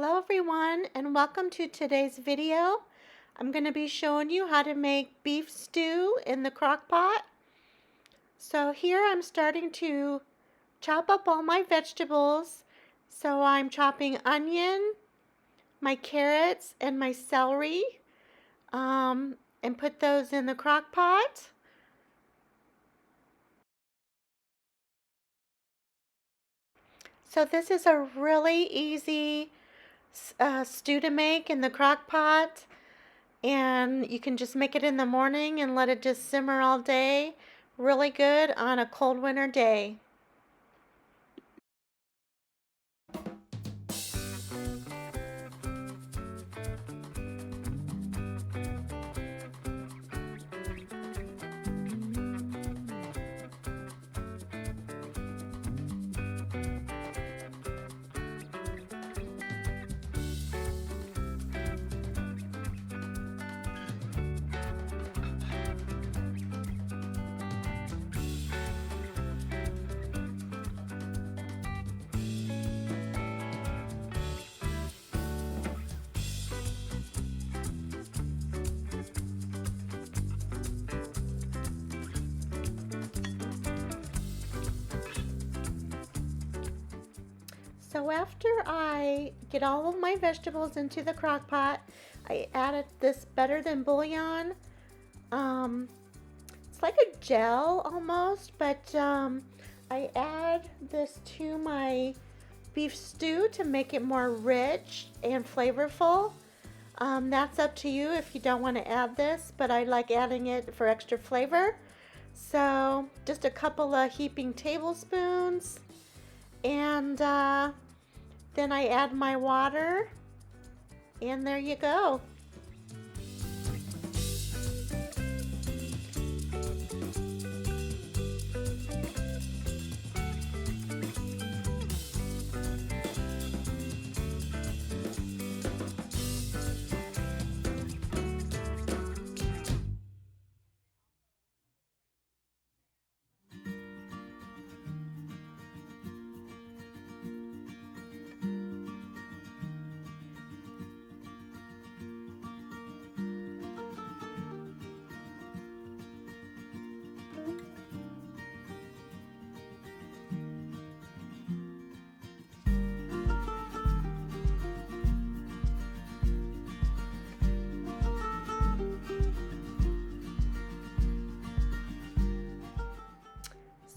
Hello everyone and welcome to today's video. I'm going to be showing you how to make beef stew in the crock pot. So here I'm starting to chop up all my vegetables. So I'm chopping onion, my carrots, and my celery and put those in the crock pot. So this is a really easy stew to make in the crock pot. And you can just make it in the morning and let it just simmer all day. Really good on a cold winter day. So after I get all of my vegetables into the crock pot, I added this better than bouillon. It's like a gel almost, but I add this to my beef stew to make it more rich and flavorful. That's up to you if you don't want to add this, but I like adding it for extra flavor. So just a couple of heaping tablespoons, and then I add my water, and there you go.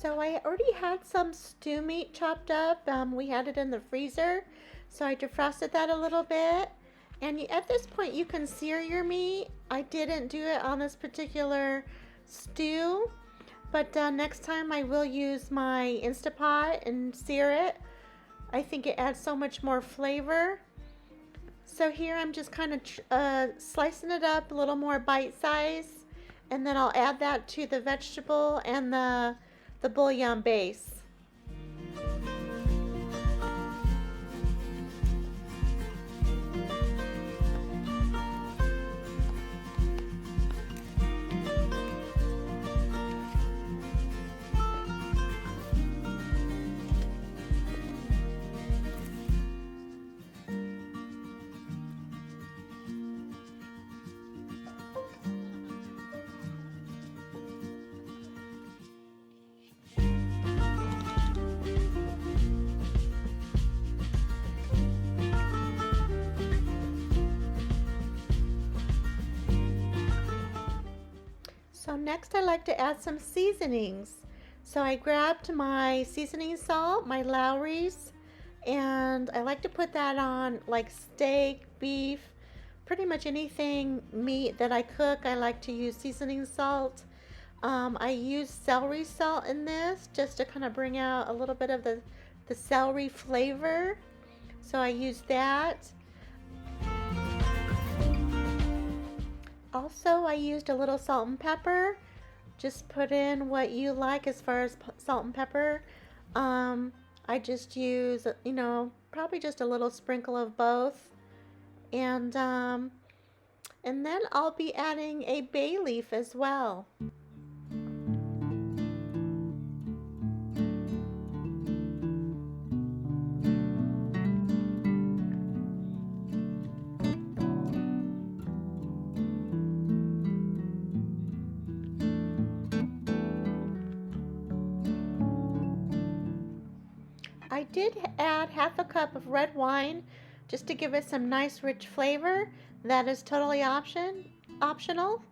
So I already had some stew meat chopped up. We had it in the freezer, so I defrosted that a little bit. And at this point, you can sear your meat. I didn't do it on this particular stew, but next time I will use my Instapot and sear it. I think it adds so much more flavor. So here I'm just kind of slicing it up a little more bite size, and then I'll add that to the vegetable and the bouillon base. So next I like to add some seasonings. So I grabbed my seasoning salt, my Lowry's, and I like to put that on like steak, beef, pretty much anything meat that I cook. I like to use seasoning salt. I use celery salt in this just to kind of bring out a little bit of the celery flavor. So I use that. Also, I used a little salt and pepper. Just put in what you like as far as salt and pepper. I just use, probably just a little sprinkle of both. And then I'll be adding a bay leaf as well. I did add half a cup of red wine just to give it some nice rich flavor. That is totally optional.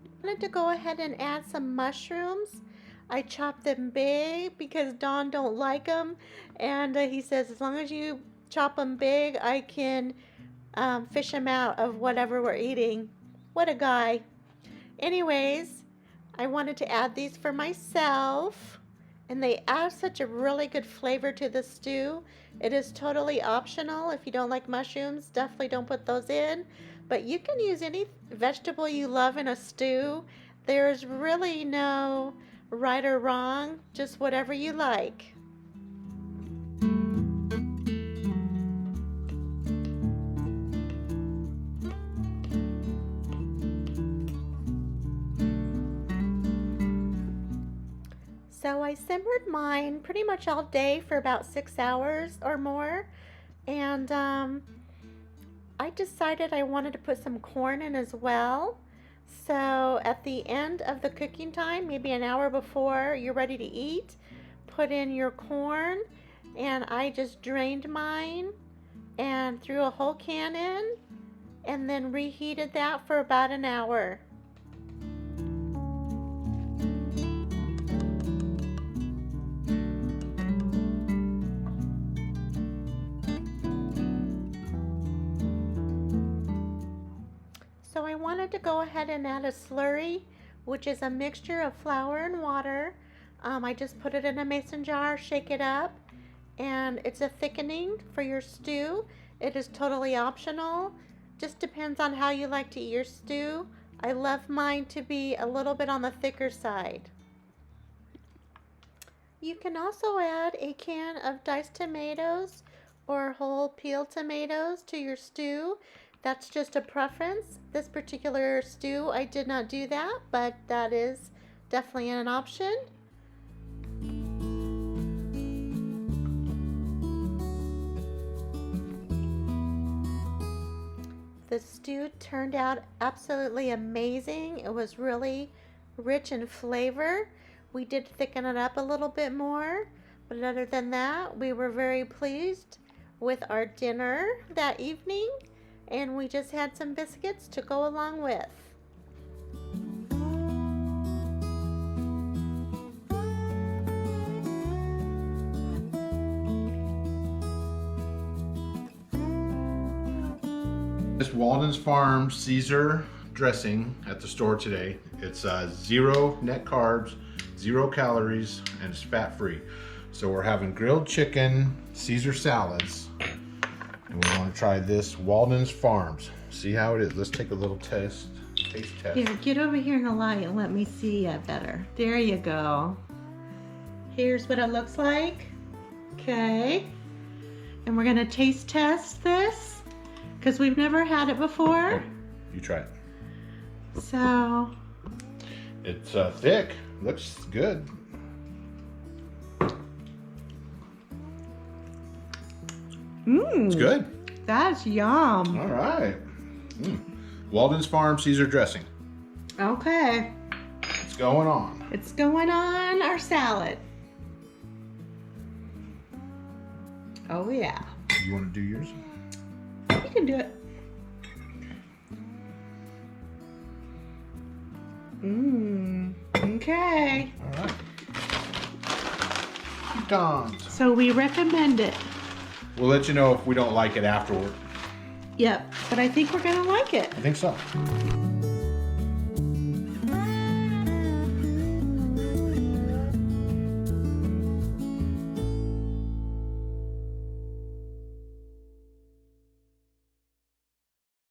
I wanted to go ahead and add some mushrooms. I chopped them big because Don don't like them, and he says as long as you chop them big, I can fish them out of whatever we're eating. What a guy. Anyways, I wanted to add these for myself, and they add such a really good flavor to the stew. It is totally optional. If you don't like mushrooms, definitely don't put those in, but you can use any vegetable you love in a stew. There's really no right or wrong, just whatever you like. So I simmered mine pretty much all day for about 6 hours or more, and I decided I wanted to put some corn in as well. So at the end of the cooking time, maybe an hour before you're ready to eat, put in your corn, and I just drained mine and threw a whole can in, and then reheated that for about an hour. So I wanted to go ahead and add a slurry, which is a mixture of flour and water. I just put it in a mason jar, shake it up, and it's a thickening for your stew. It is totally optional. Just depends on how you like to eat your stew. I love mine to be a little bit on the thicker side. You can also add a can of diced tomatoes or whole peeled tomatoes to your stew. That's just a preference. This particular stew, I did not do that, but that is definitely an option. The stew turned out absolutely amazing. It was really rich in flavor. We did thicken it up a little bit more, but other than that, we were very pleased with our dinner that evening, and we just had some biscuits to go along with. This Walden's Farm Caesar dressing at the store today. It's 0 net carbs, 0 calories, and it's fat-free. So we're having grilled chicken, Caesar salads, and we want to try this Walden's Farms. See how it is. Let's take a little taste test. Here, get over here in the light and let me see it better. There you go. Here's what it looks like. Okay. And we're going to taste test this because we've never had it before. You try it. So. It's thick. Looks good. It's good. That's yum. All right. Walden's Farm Caesar dressing. Okay. It's going on. It's going on our salad. Oh yeah. You want to do yours? You can do it. Okay. All right. Croutons. So we recommend it. We'll let you know if we don't like it afterward. Yep, but I think we're gonna like it. I think so.